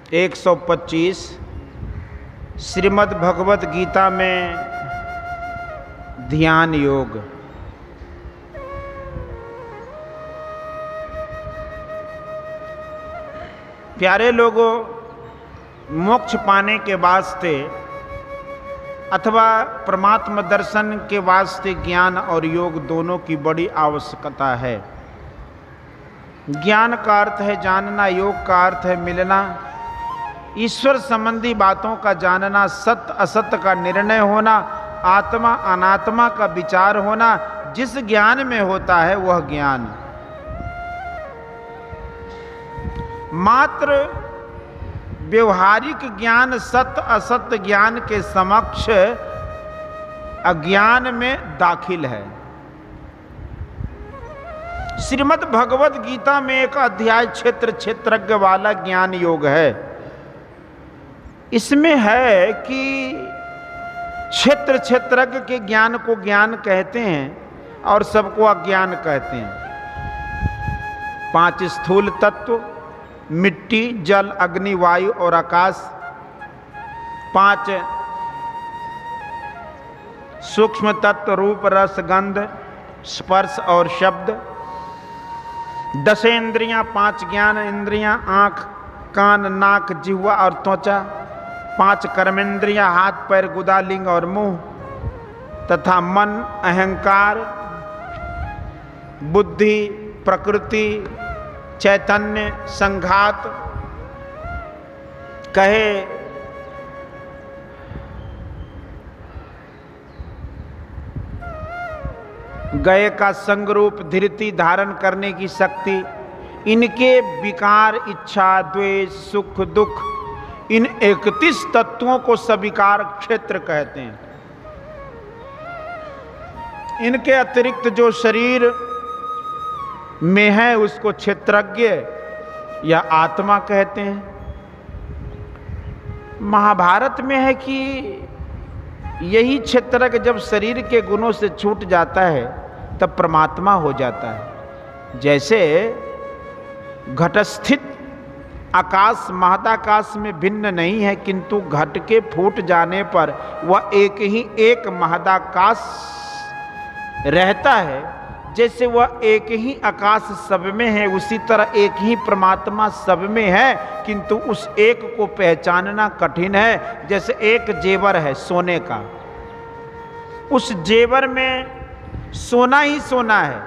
125 श्रीमद् भगवत गीता में ध्यान योग। प्यारे लोगों, मोक्ष पाने के वास्ते अथवा परमात्मा दर्शन के वास्ते ज्ञान और योग दोनों की बड़ी आवश्यकता है। ज्ञान का अर्थ है जानना, योग का अर्थ है मिलना, ईश्वर संबंधी बातों का जानना, सत्य असत्य का निर्णय होना, आत्मा अनात्मा का विचार होना। जिस ज्ञान में होता है वह ज्ञान। मात्र व्यवहारिक ज्ञान सत्य असत्य ज्ञान के समक्ष अज्ञान में दाखिल है। श्रीमद् भगवत गीता में एक अध्याय क्षेत्रज्ञ वाला ज्ञान योग है। इसमें है कि क्षेत्रज्ञ के ज्ञान को ज्ञान कहते हैं और सबको अज्ञान कहते हैं। 5 स्थूल तत्व मिट्टी, जल, अग्नि, वायु और आकाश, 5 सूक्ष्म तत्व रूप, रस, गंध, स्पर्श और शब्द, 10 इंद्रियां, 5 ज्ञान इंद्रियां, आंख, कान, नाक, जिह्वा और त्वचा, 5 कर्मेंद्रियां, हाथ, पैर, गुदा, लिंग और मुंह, तथा मन, अहंकार, बुद्धि, प्रकृति, चैतन्य, संघात, कहे गए का संगरूप, धृति, धारण करने की शक्ति, इनके विकार, इच्छा, द्वेष, सुख, दुख, इन 31 तत्वों को सविकार क्षेत्र कहते हैं। इनके अतिरिक्त जो शरीर में है उसको क्षेत्रज्ञ या आत्मा कहते हैं। महाभारत में है कि यही क्षेत्रज्ञ जब शरीर के गुणों से छूट जाता है तब परमात्मा हो जाता है। जैसे घटस्थित आकाश महदाकाश में भिन्न नहीं है, किंतु घट के फूट जाने पर वह एक महदाकाश रहता है। जैसे वह एक ही आकाश सब में है, उसी तरह एक ही परमात्मा सब में है, किंतु उस एक को पहचानना कठिन है। जैसे एक जेवर है सोने का, उस जेवर में सोना ही सोना है,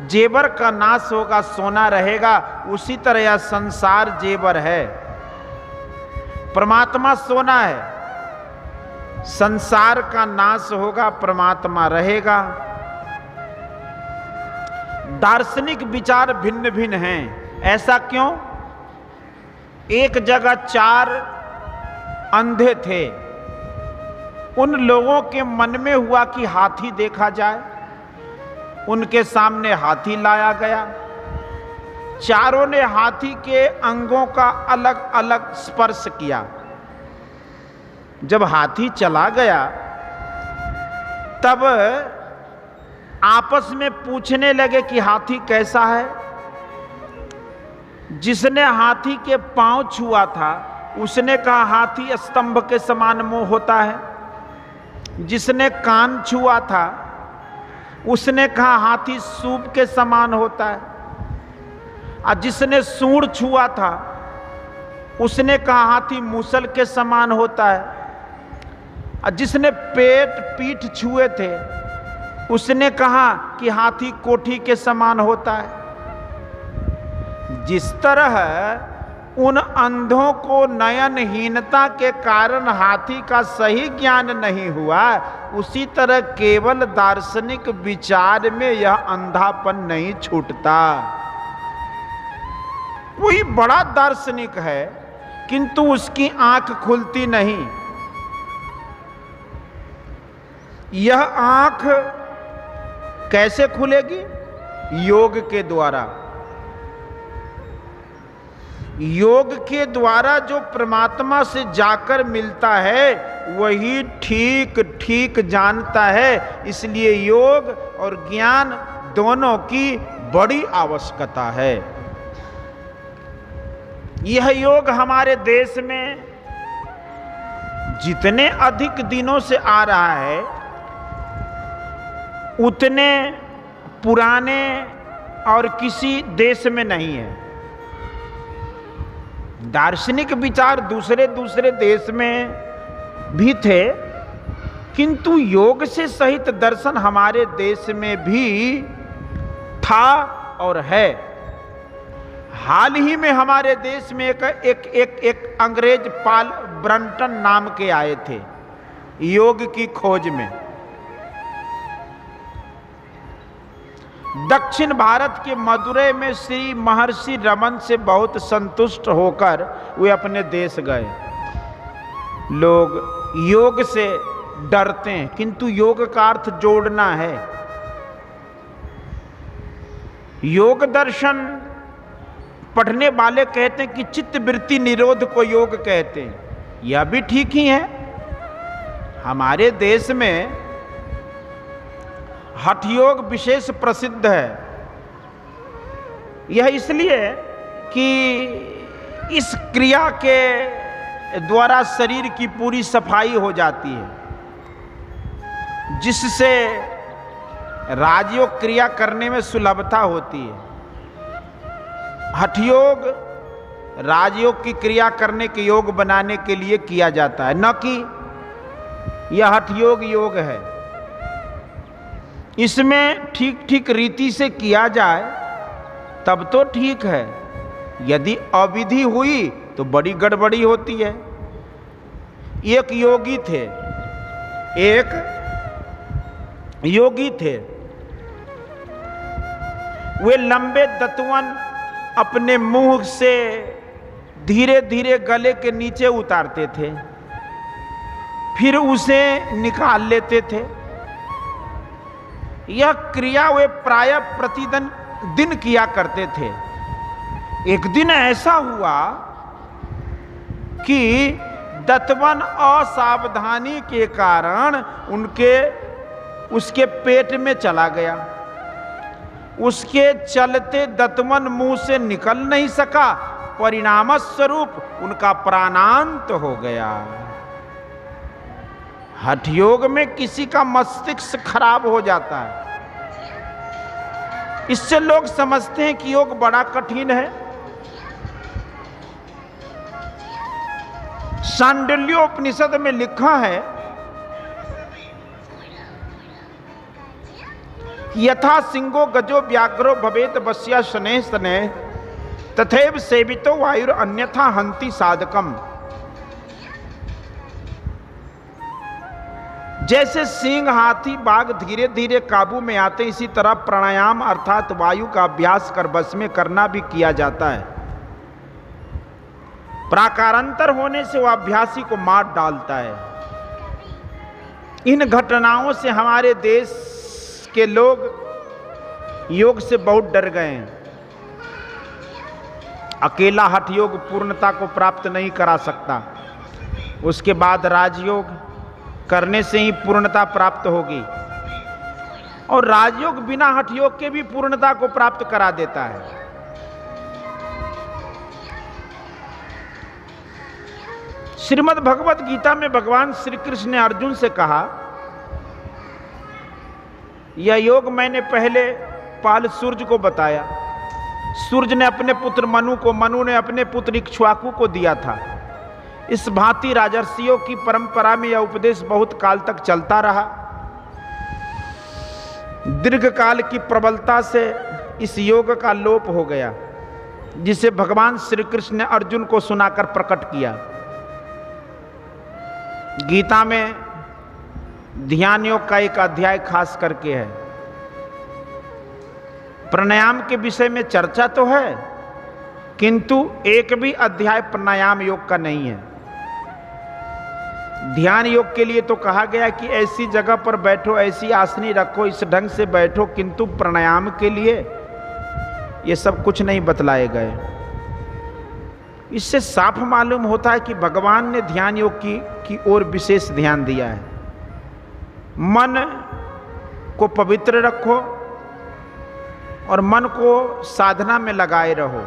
जेवर का नाश होगा सोना रहेगा। उसी तरह यह संसार जेवर है, परमात्मा सोना है, संसार का नाश होगा, परमात्मा रहेगा। दार्शनिक विचार भिन्न भिन्न हैं। ऐसा क्यों? एक जगह 4 अंधे थे। उन लोगों के मन में हुआ कि हाथी देखा जाए। उनके सामने हाथी लाया गया। चारों ने हाथी के अंगों का अलग अलग स्पर्श किया। जब हाथी चला गया तब आपस में पूछने लगे कि हाथी कैसा है। जिसने हाथी के पांव छुआ था उसने कहा हाथी स्तंभ के समान मुंह होता है। जिसने कान छुआ था उसने कहा हाथी सूप के समान होता है। और जिसने सूंड छुआ था उसने कहा हाथी मूसल के समान होता है। और जिसने पेट पीठ छुए थे उसने कहा कि हाथी कोठी के समान होता है। जिस तरह उन अंधों को नयनहीनता के कारण हाथी का सही ज्ञान नहीं हुआ, उसी तरह केवल दार्शनिक विचार में यह अंधापन नहीं छूटता। कोई बड़ा दार्शनिक है किंतु उसकी आंख खुलती नहीं। यह आंख कैसे खुलेगी? योग के द्वारा। योग के द्वारा जो परमात्मा से जाकर मिलता है वही ठीक ठीक जानता है। इसलिए योग और ज्ञान दोनों की बड़ी आवश्यकता है। यह योग हमारे देश में जितने अधिक दिनों से आ रहा है उतने पुराने और किसी देश में नहीं है। दार्शनिक विचार दूसरे दूसरे देश में भी थे, किंतु योग से सहित दर्शन हमारे देश में भी था और है। हाल ही में हमारे देश में एक अंग्रेज पाल ब्रंटन नाम के आए थे योग की खोज में। दक्षिण भारत के मदुरै में श्री महर्षि रमन से बहुत संतुष्ट होकर वे अपने देश गए। लोग योग से डरते हैं, किंतु योग का अर्थ जोड़ना है। योग दर्शन पढ़ने वाले कहते हैं कि चित्त वृत्ति निरोध को योग कहते हैं। यह भी ठीक ही है। हमारे देश में हठ योग विशेष प्रसिद्ध है। यह इसलिए कि इस क्रिया के द्वारा शरीर की पूरी सफाई हो जाती है, जिससे राजयोग क्रिया करने में सुलभता होती है। हठ योग राजयोग की क्रिया करने के योग बनाने के लिए किया जाता है, न कि यह हठ योग योग है। इसमें ठीक ठीक रीति से किया जाए तब तो ठीक है, यदि अविधि हुई तो बड़ी गड़बड़ी होती है। एक योगी थे, वे लंबे दतवन अपने मुंह से धीरे धीरे गले के नीचे उतारते थे, फिर उसे निकाल लेते थे। यह क्रिया वे प्रायः प्रतिदिन किया करते थे। एक दिन ऐसा हुआ कि दतवन असावधानी के कारण उसके पेट में चला गया। उसके चलते दतवन मुंह से निकल नहीं सका, परिणाम स्वरूप उनका प्राणांत हो गया। हठ योग में किसी का मस्तिष्क खराब हो जाता है। इससे लोग समझते हैं कि योग बड़ा कठिन है। सांडिल्योपनिषद में लिखा है, यथा सिंहो गजो व्याघ्रो भवेत वश्या शनैः शनैः तथैव सेवितो वायुर अन्यथा हन्ति साधकम। जैसे सिंह, हाथी, बाघ धीरे धीरे काबू में आते, इसी तरह प्राणायाम अर्थात वायु का अभ्यास कर बस में करना भी किया जाता है। प्राकारांतर होने से वह अभ्यासी को मार डालता है। इन घटनाओं से हमारे देश के लोग योग से बहुत डर गए हैं। अकेला हठ योग पूर्णता को प्राप्त नहीं करा सकता, उसके बाद राजयोग करने से ही पूर्णता प्राप्त होगी, और राजयोग बिना हठ योग के भी पूर्णता को प्राप्त करा देता है। श्रीमद् भगवत गीता में भगवान श्री कृष्ण ने अर्जुन से कहा, यह योग मैंने पहले पाल सूर्य को बताया। सूर्य ने अपने पुत्र मनु को, मनु ने अपने पुत्र इक्ष्वाकु को दिया था। इस भांति राजर्षियों की परंपरा में यह उपदेश बहुत काल तक चलता रहा। दीर्घ काल की प्रबलता से इस योग का लोप हो गया, जिसे भगवान श्री कृष्ण ने अर्जुन को सुनाकर प्रकट किया। गीता में ध्यान योग का एक अध्याय खास करके है। प्राणायाम के विषय में चर्चा तो है, किंतु एक भी अध्याय प्राणायाम योग का नहीं है। ध्यान योग के लिए तो कहा गया कि ऐसी जगह पर बैठो, ऐसी आसनी रखो, इस ढंग से बैठो, किंतु प्राणायाम के लिए ये सब कुछ नहीं बतलाए गए। इससे साफ मालूम होता है कि भगवान ने ध्यान योग की ओर विशेष ध्यान दिया है। मन को पवित्र रखो और मन को साधना में लगाए रहो।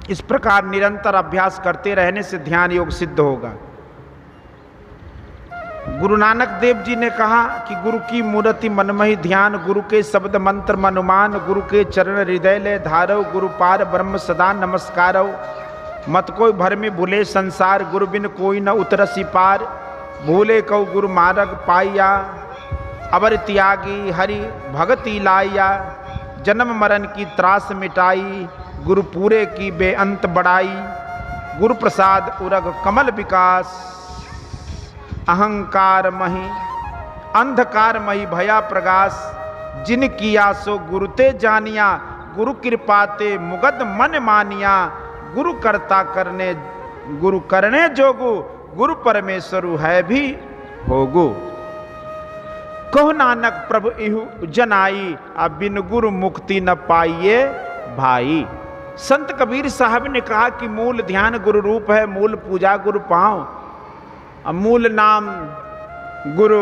इस प्रकार निरंतर अभ्यास करते रहने से ध्यान योग सिद्ध होगा। गुरु नानक देव जी ने कहा कि गुरु की मूर्ति मनमहि ध्यान, गुरु के शब्द मंत्र मनुमान, गुरु के चरण हृदय ले धारव, गुरु पार ब्रह्म सदा नमस्कारव, मत कोई भर में भूले संसार, गुरु बिन कोई न उतरसी पार, भूले कौ गुरु मार्ग पाइया, अबर त्यागी हरि भगति लाइया, जन्म मरण की त्रास मिटाई, गुरु पूरे की बेअंत बड़ाई, गुरु प्रसाद उरग कमल विकास, अहंकार मही अंधकार मही भया प्रकाश, जिन किया सो गुरु ते जानिया, गुरु कृपा ते मुगद मन मानिया, गुरु करता करने गुरु करने जोगु, गुरु परमेश्वरु है भी होगु, कहो नानक प्रभु इहु जनाई, अब बिन गुरु मुक्ति न पाइए भाई। संत कबीर साहब ने कहा कि मूल ध्यान गुरु रूप है, मूल पूजा गुरु पांव, मूल नाम गुरु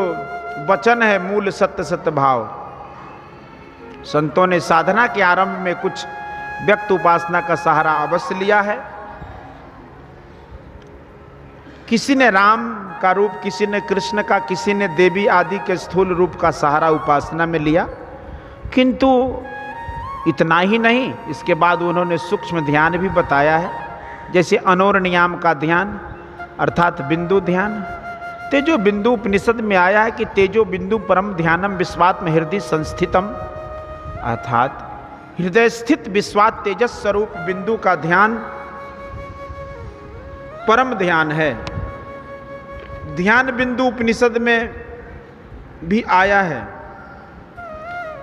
वचन है, मूल सत्य सत्य भाव। संतों ने साधना के आरंभ में कुछ व्यक्त उपासना का सहारा अवश्य लिया है। किसी ने राम का रूप, किसी ने कृष्ण का, किसी ने देवी आदि के स्थूल रूप का सहारा उपासना में लिया, किंतु इतना ही नहीं, इसके बाद उन्होंने सूक्ष्म ध्यान भी बताया है, जैसे अनोर नियाम का ध्यान अर्थात बिंदु ध्यान। तेजो बिंदु उपनिषद में आया है कि तेजो बिंदु परम ध्यानम विश्वात्म हृदय संस्थितम, अर्थात हृदय स्थित विश्वात तेजस स्वरूप बिंदु का ध्यान परम ध्यान है। ध्यान बिंदु उपनिषद में भी आया है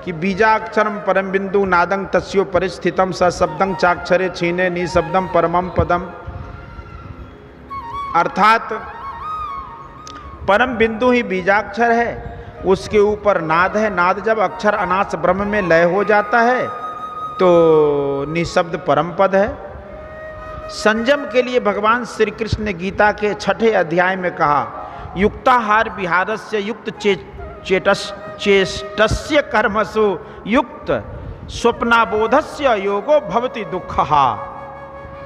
कि बीजाक्षरम परम बिंदु नादं तस्यो परिस्थितम स शब्दं चाक्षरे छीने निशब्दम परमम पदम, अर्थात परम बिंदु ही बीजाक्षर है, उसके ऊपर नाद है, नाद जब अक्षर अनास ब्रह्म में लय हो जाता है तो निशब्द परम पद है। संयम के लिए भगवान श्री कृष्ण ने गीता के 6 अध्याय में कहा, युक्ताहार विहारस्य युक्त चेष्टस्य कर्मसु युक्त स्वप्नाबोधस्य योगो भवति दुःखहा,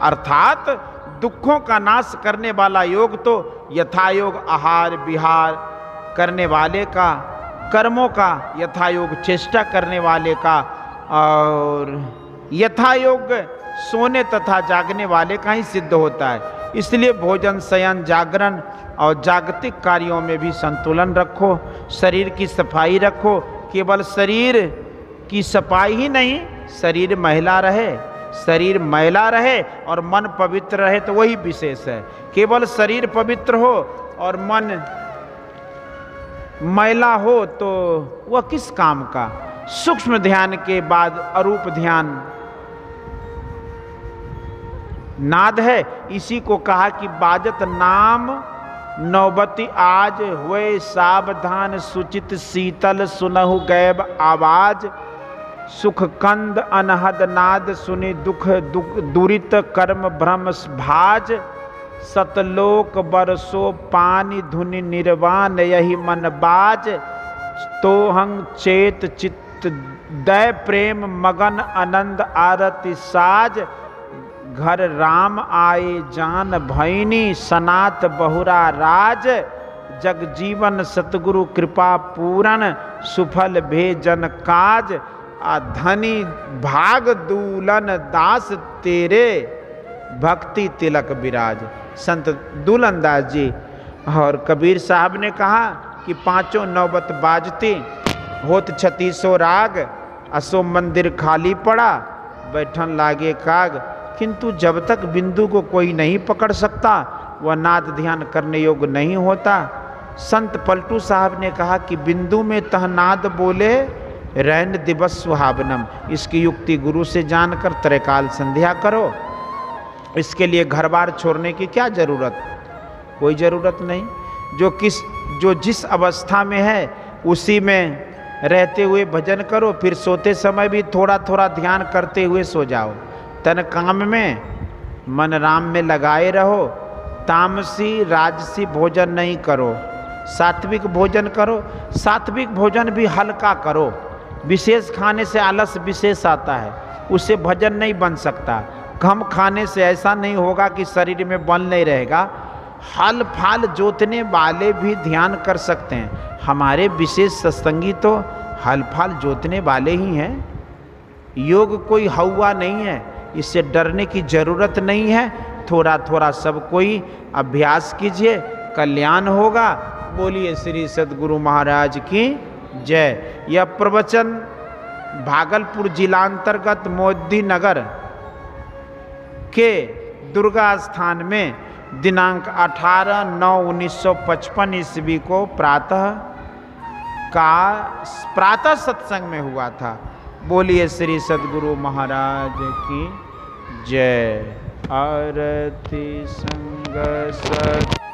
अर्थात दुखों का नाश करने वाला योग तो यथायोग आहार विहार करने वाले का, कर्मों का यथायोग चेष्टा करने वाले का, और यथायोग सोने तथा जागने वाले का ही सिद्ध होता है। इसलिए भोजन शयन जागरण और जागतिक कार्यों में भी संतुलन रखो, शरीर की सफाई रखो। केवल शरीर की सफाई ही नहीं, शरीर मैला रहे, शरीर मैला रहे और मन पवित्र रहे तो वही विशेष है। केवल शरीर पवित्र हो और मन मैला हो तो वह किस काम का। सूक्ष्म ध्यान के बाद अरूप ध्यान नाद है, इसी को कहा कि बाजत नाम नौबती आज हुए सावधान, सुचित शीतल सुनहु गैब आवाज, सुख कंद अनहद नाद सुनि दुख दुरित कर्म भ्रम भाज, सतलोक बरसो पानी धुनि निर्वाण यही मन बाज, तोहं चेत चित्त दय प्रेम मगन आनंद आरती साज, घर राम आए जान भैनी सनात बहुरा राज, जग जीवन सतगुरु कृपा पूरन सुफल भेजन काज, धनी भाग दूलन दास तेरे भक्ति तिलक विराज। संत दूलन दास जी और कबीर साहब ने कहा कि 5 नौबत बाजती होत 36 राग, असो मंदिर खाली पड़ा बैठन लागे काग, किंतु जब तक बिंदु को कोई नहीं पकड़ सकता वह नाद ध्यान करने योग्य नहीं होता। संत पलटू साहब ने कहा कि बिंदु में तह नाद बोले रैन दिवस सुहावनम, इसकी युक्ति गुरु से जानकर त्रैकाल संध्या करो। इसके लिए घर बार छोड़ने की क्या जरूरत, कोई जरूरत नहीं। जो जिस अवस्था में है उसी में रहते हुए भजन करो, फिर सोते समय भी थोड़ा थोड़ा ध्यान करते हुए सो जाओ। तन काम में मन राम में लगाए रहो, तामसी राजसी भोजन नहीं करो, सात्विक भोजन करो। सात्विक भोजन भी हल्का करो, विशेष खाने से आलस विशेष आता है, उससे भजन नहीं बन सकता। कम खाने से ऐसा नहीं होगा कि शरीर में बल नहीं रहेगा। हल फाल जोतने वाले भी ध्यान कर सकते हैं। हमारे विशेष सत्संगी तो हल फाल जोतने वाले ही हैं। योग कोई हवा नहीं है, इससे डरने की जरूरत नहीं है। थोड़ा थोड़ा सब कोई अभ्यास कीजिए, कल्याण होगा। बोलिए श्री सद्गुरु महाराज की जय। यह प्रवचन भागलपुर जिलांतर्गत मोदी नगर के दुर्गा स्थान में दिनांक 18/9/1955 ईस्वी को प्रातः सत्संग में हुआ था। बोलिए श्री सद्गुरु महाराज की जय। आरती संग सत